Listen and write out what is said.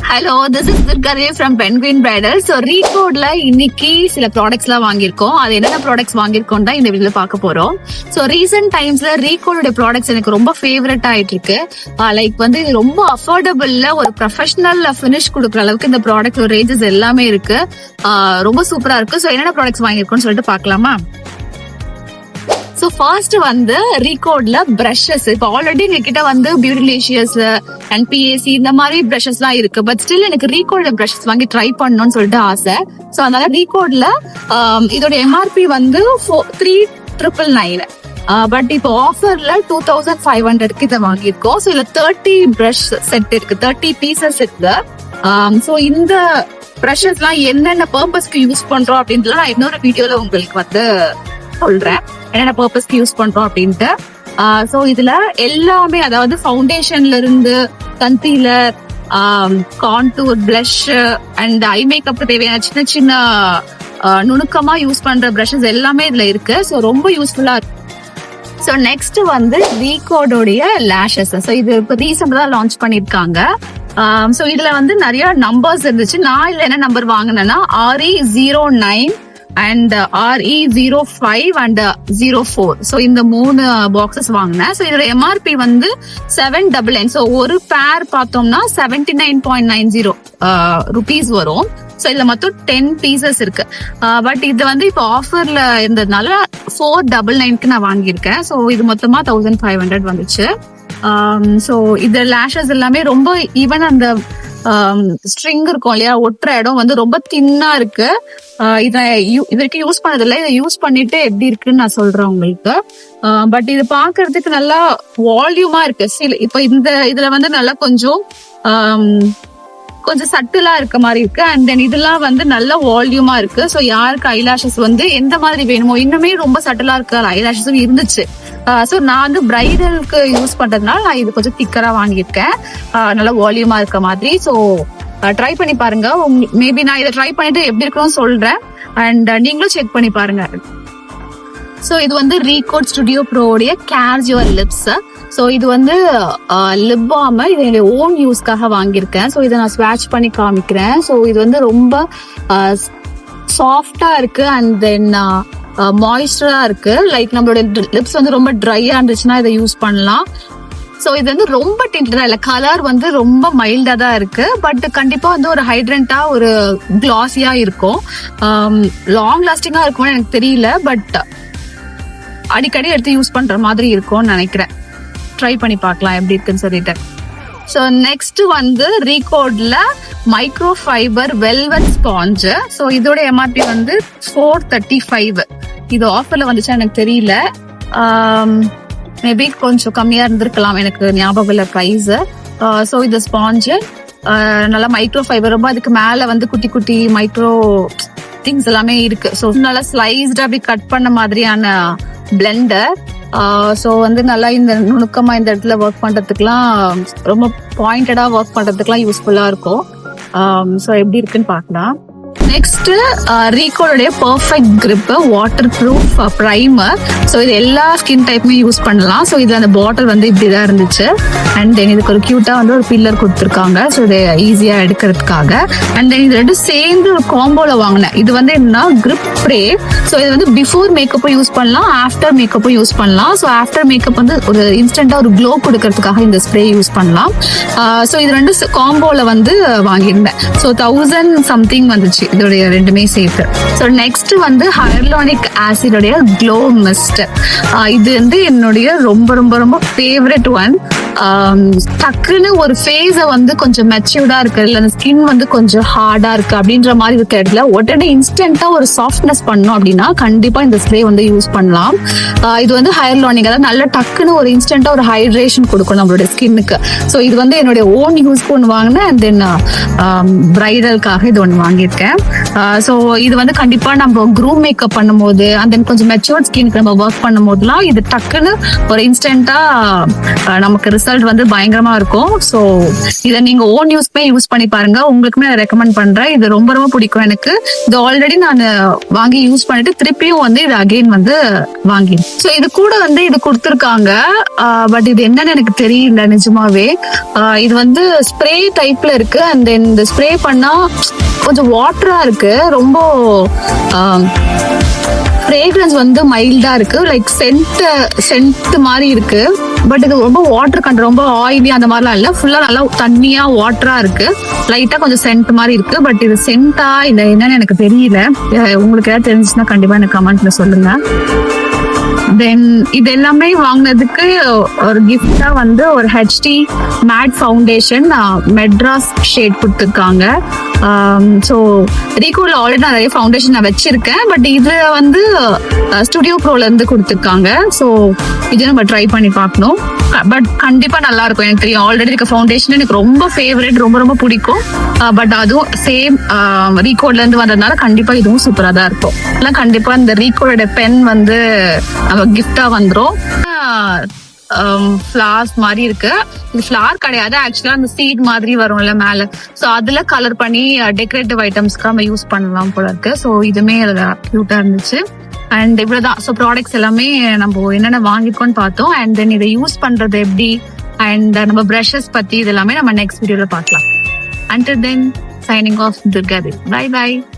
Hello, this is Durga from penguin bridals. So ரீகோட்ல இன்னைக்கு சில ப்ராடக்ட்ஸ் எல்லாம் வாங்கியிருக்கோம். அது என்னென்ன ப்ராடக்ட்ஸ் வாங்கியிருக்கோம் தான் இந்த வீடியோல பார்க்க போறோம். ஸோ ரீசென்ட் டைம்ஸ்ல ரீகோடோட ப்ராடக்ட்ஸ் எனக்கு ரொம்ப ஃபேவரட் ஆயிட்டு இருக்கு. லைக் வந்து இது ரொம்ப அஃபோர்டபுள்ல ஒரு ப்ரொஃபஷனல் ஃபினிஷ் கொடுக்குற அளவுக்கு இந்த ப்ராடக்ட் ரேஞ்சஸ் எல்லாமே இருக்கு. ரொம்ப சூப்பரா இருக்கு. ஸோ என்னென்ன ப்ராடக்ட்ஸ் வாங்கியிருக்கோம்னு சொல்லிட்டு பார்க்கலாமா? ஸோ ஃபர்ஸ்ட் வந்து ரீகோட்ல பிரஷஸ். இப்போ ஆல்ரெடி எங்ககிட்ட வந்து பியூட்டிலேஷியஸ் அண்ட் PAC இந்த மாதிரி பிரஷஸ் எல்லாம் இருக்கு. பட் ஸ்டில் எனக்கு ரீகோட்ல பிரஷஸ் வாங்கி ட்ரை பண்ணணும்னு சொல்லிட்டு ஆசை. ஸோ அதனால ரீகோட்ல இதோட MRP வந்து 3,999. பட் இப்போ ஆஃபர்ல 2,500க்கு இதை வாங்கியிருக்கோம். ஸோ இதுல 30 பிரஷ் செட் இருக்கு, 30 பீசஸ் இருக்கு. ஸோ இந்த பிரஷஸ் எல்லாம் என்னென்ன பர்பஸ்க்கு யூஸ் பண்றோம் அப்படின்ட்டு நான் இன்னொரு வீடியோல உங்களுக்கு வந்து சொல்றேன் என்னென்ன பர்பஸ்க்கு யூஸ் பண்றோம் அப்படின்ட்டு. சோ இதுல எல்லாமே, அதாவது ஃபவுண்டேஷன்ல இருந்து concealer, contour, blush and eye மேக்கப்க்கு தேவையான சின்ன சின்ன நுணுக்கமா யூஸ் பண்ற பிரஷஸ் எல்லாமே இதுல இருக்கு. சோ ரொம்ப யூஸ்ஃபுல்லா இருக்கு. ஸோ நெக்ஸ்ட் வந்து ரீகோடோடைய லேஷஸ். ஸோ இது இப்போ ரீசெண்டா தான் லான்ச் பண்ணிருக்காங்க. ஸோ இதுல வந்து நிறைய நம்பர்ஸ் இருந்துச்சு. நான் இதுல என்ன நம்பர் வாங்கினேன்னா RE09 and RE05 and 04. So இந்த 3 பாக்ஸஸ் வாங்கினேன். ஸோ இதோட MRP வந்து 799. ஸோ ஒரு பேர் பார்த்தோம்னா 79.90 rupees வரும். ஸோ இதுல மொத்தம் 10 பீசஸ் இருக்கு. பட் இது வந்து இப்போ ஆஃபர்ல இருந்ததுனால 499க்கு நான் வாங்கியிருக்கேன். ஸோ இது மொத்தமா 1,500 வந்துச்சு. ஸோ இது லேஷஸ் எல்லாமே ரொம்ப ஈவன் அந்த ஸ்ட்ரிங் இருக்கும் இல்லையா, ஒட்டுற இடம் வந்து ரொம்ப தின்னா இருக்கு. இதற்கு யூஸ் பண்ணதில்லை. இதை யூஸ் பண்ணிட்டு எப்படி இருக்குன்னு நான் சொல்றேன் உங்களுக்கு. பட் இது பாக்குறதுக்கு நல்லா வால்யூமா இருக்கு. இப்ப இதுல வந்து நல்லா கொஞ்சம் சட்டிலா இருக்க மாதிரி இருக்கு. அண்ட் தென் இதெல்லாம் வந்து நல்ல வால்யூமா இருக்கு. ஸோ யாருக்கு ஐலாஷஸ் வந்து எந்த மாதிரி வேணுமோ, இன்னுமே ரொம்ப சட்டிலா இருக்க ஐலாஷஸும் இருந்துச்சு. ஸோ நான் வந்து பிரைடலுக்கு யூஸ் பண்றதுனால நான் இது கொஞ்சம் திக்கரா வாங்கியிருக்கேன், நல்ல வால்யூமா இருக்க மாதிரி. ஸோ ட்ரை பண்ணி பாருங்க. மேபி நான் இதை ட்ரை பண்ணிட்டு எப்படி இருக்குன்னு சொல்றேன். அண்ட் நீங்களும் செக் பண்ணி பாருங்க. ஸோ இது வந்து ரீகோட் ஸ்டுடியோ ப்ரோடைய கேர் யுவர் லிப்ஸ். ஸோ இது வந்து லிப் பாம். இது என்னுடைய ஓன் யூஸ்க்காக வாங்கியிருக்கேன். ஸோ இதை நான் ஸ்வாட்ச் பண்ணி காமிக்கிறேன். ஸோ இது வந்து ரொம்ப சாஃப்டா இருக்கு அண்ட் தென் மாய்ஸ்டரா இருக்கு. லைக் நம்மளோட லிப்ஸ் வந்து ரொம்ப ட்ரையா இருந்துச்சுன்னா இதை யூஸ் பண்ணலாம். ஸோ இது வந்து ரொம்ப டிண்டா இல்லை, கலர் வந்து ரொம்ப மைல்டா தான் இருக்கு. பட் கண்டிப்பா வந்து ஒரு ஹைட்ரண்டா ஒரு கிளாஸியா இருக்கும். லாங் லாஸ்டிங்கா இருக்கும்னு எனக்கு தெரியல, பட் அடிக்கடி எடுத்து யூஸ் பண்ற மாதிரி இருக்கும்னு நினைக்கிறேன். ட்ரை பண்ணி பார்க்கலாம் எப்படி இருக்குன்னு சொல்லிட்டு. ஸோ நெக்ஸ்ட் வந்து ரீகோட்ல மைக்ரோஃபைபர் வெல்வெட் ஸ்பாஞ்ச். ஸோ இதோட MRP வந்து 435. இது ஆஃபர்ல வந்துச்சா எனக்கு தெரியல. மேபி கொஞ்சம் கம்மியா இருந்திருக்கலாம், எனக்கு ஞாபகம் இல்லை பிரைஸ். ஸோ இந்த ஸ்பாஞ்சு நல்லா மைக்ரோஃபைபர், ரொம்ப அதுக்கு மேல வந்து குட்டி குட்டி மைக்ரோ திங்ஸ் எல்லாமே இருக்கு. ஸோ நல்லா ஸ்லைஸ்டா அப்படி கட் பண்ண மாதிரியான பிளெண்டர். ஸோ வந்து நல்லா இந்த நுணுக்கமா இந்த இடத்துல ஒர்க் பண்றதுக்குலாம், ரொம்ப பாயிண்டடா ஒர்க் பண்றதுக்குலாம் யூஸ்ஃபுல்லா இருக்கும். ஸோ எப்படி இருக்குன்னு பார்க்கலாம். நெக்ஸ்ட் ரீகோடோடைய perfect grip waterproof primer. So இது எல்லா ஸ்கின் டைப்புமே யூஸ் பண்ணலாம். ஸோ இது அந்த பாட்டில் வந்து இப்படிதான் இருந்துச்சு. அண்ட் தென் இதுக்கு ஒரு கியூட்டா வந்து ஒரு பில்லர் கொடுத்துருக்காங்க. ஸோ இதை ஈஸியா எடுக்கிறதுக்காக. அண்ட் தென் இது ரெண்டும் சேர்ந்து ஒரு காம்போல வாங்கினேன். இது வந்து என்னன்னா கிரிப் ஸ்ப்ரே. ஸோ இது வந்து பிஃபோர் மேக்கப்பும் யூஸ் பண்ணலாம், ஆஃப்டர் மேக்கப்பும் யூஸ் பண்ணலாம். ஸோ ஆஃப்டர் மேக்கப் வந்து ஒரு இன்ஸ்டன்டா ஒரு க்ளோ கொடுக்கறதுக்காக இந்த ஸ்ப்ரே யூஸ் பண்ணலாம். ஸோ இது ரெண்டு காம்போல வந்து வாங்கியிருந்தேன். ஸோ 1000 சம்திங் வந்துச்சு இதோடைய ரெண்டுமே சேர்த்து. ஸோ நெக்ஸ்ட் வந்து ஹையர்லானிக் ஆசிடோடைய க்ளோ மிஸ்ட். இது வந்து என்னுடைய ரொம்ப ரொம்ப ரொம்ப ஃபேவரட் ஒன். டக்குன்னு ஒரு ஃபேஸை வந்து கொஞ்சம் மெச்சூர்டா இருக்கு, இல்லை அந்த ஸ்கின் வந்து கொஞ்சம் ஹார்டா இருக்கு அப்படின்ற மாதிரி இருக்க இடத்துல உடனே இன்ஸ்டன்டா ஒரு சாஃப்ட்னஸ் பண்ணணும் அப்படின்னா கண்டிப்பா இந்த ஸ்ப்ரே வந்து யூஸ் பண்ணலாம். இது வந்து ஹையர்லானிக், அதாவது நல்ல டக்குன்னு ஒரு இன்ஸ்டன்டா ஒரு ஹைட்ரேஷன் கொடுக்கும் நம்மளோட ஸ்கின்னுக்கு. ஸோ இது வந்து என்னுடைய ஓன் யூஸ்க்கு ஒன்று வாங்கினேன். அண்ட் தென் பிரைடலுக்காக இது ஒன்று வாங்கியிருக்கேன். ஸோ இது வந்து கண்டிப்பா நம்ம க்ரூம் மேக்கப் பண்ணும்போது அந்த கொஞ்சம் மெச்சூர்ட் ஸ்கின்க்கு நம்ம ஒர்க் பண்ணும் போதுலாம் இது டக்குன்னு ஒரு இன்ஸ்டன்டா நமக்கு ரிசல்ட் வந்து பயங்கரமா இருக்கும். ஸோ இதை நீங்க ஓன் யூஸ்மே யூஸ் பண்ணி பாருங்க, உங்களுக்குமே நான் ரெக்கமெண்ட் பண்றேன். இது ரொம்ப ரொம்ப பிடிக்கும் எனக்கு. இது ஆல்ரெடி நான் வாங்கி யூஸ் பண்ணிட்டு திருப்பியும் வந்து இது அகைன் வந்து வாங்கி. ஸோ இது கூட வந்து இது கொடுத்துருக்காங்க, பட் இது என்னன்னு எனக்கு தெரியல நிஜமாவே. இது வந்து ஸ்ப்ரே டைப்ல இருக்கு. அண்ட் தென் இந்த ஸ்ப்ரே பண்ணா கொஞ்சம் வாட்டரா இருக்கு, ரொம்ப ஃப்ரேக்ரன்ஸ் வந்து மைல்டா இருக்கு, லைக் சென்ட் மாதிரி இருக்கு. பட் இது ரொம்ப வாட்டர் கண்ட், ரொம்ப ஆயிலி அந்த மாதிரிலாம் இல்ல, ஃபுல்லா நல்லா தண்ணியா வாட்டரா இருக்கு, லைட்டா கொஞ்சம் சென்ட் மாதிரி இருக்கு. பட் இது சென்டா இல்ல என்னன்னு எனக்கு தெரியல. உங்களுக்கு ஏதாவது தெரிஞ்சுச்சுன்னா கண்டிப்பா எனக்கு கமெண்ட்ல சொல்லுங்க. தென் இது எல்லாமே வாங்கினதுக்கு ஒரு கிஃப்டா வந்து ஒரு HD matte foundation Madras shade கொடுத்துருக்காங்க. ஸோ ரீகோட்ல ஆல்ரெடி நான் நிறைய ஃபவுண்டேஷன் நான் வச்சிருக்கேன், பட் இது வந்து ஸ்டுடியோ ப்ரோல இருந்து கொடுத்துருக்காங்க. ஸோ இது நம்ம ட்ரை பண்ணி பார்க்கணும். பட் கண்டிப்பா நல்லா இருக்கும். எனக்கு தெரியும் ஆல்ரெடி இருக்க ஃபவுண்டேஷன் எனக்கு ரொம்ப ஃபேவரட், ரொம்ப ரொம்ப பிடிக்கும். பட் அதுவும் சேம் ரீகோட்ல இருந்து வந்ததுனால கண்டிப்பா இதுவும் சூப்பரா தான் இருக்கும். எல்லாம் கண்டிப்பா இந்த ரீகோடோட பென் வந்து நம்ம கிஃப்டா வந்துரும். ஃபிளார்ஸ் மாதிரி இருக்கு. இது ஃபிளார் கிடையாது, ஆக்சுவலா அந்த சீட் மாதிரி வரும்ல மேல. சோ அதுல கலர் பண்ணி டெக்கரேட்டிவ் ஐட்டம்ஸ்க்கு நம்ம யூஸ் பண்ணலாம் போல இருக்கு. சோ இதுமே கியூட்டா இருந்துச்சு. அண்ட் இவ்வளவுதான். ஸோ ப்ராடக்ட்ஸ் எல்லாமே நம்ம என்னென்ன வாங்கிருக்கோம்னு பார்த்தோம். அண்ட் தென் இதை யூஸ் பண்றது எப்படி, அண்ட் நம்ம பிரஷஸ் பத்தி இது எல்லாமே நம்ம நெக்ஸ்ட் வீடியோல பார்க்கலாம். Until then, signing off, Durga. Bye bye.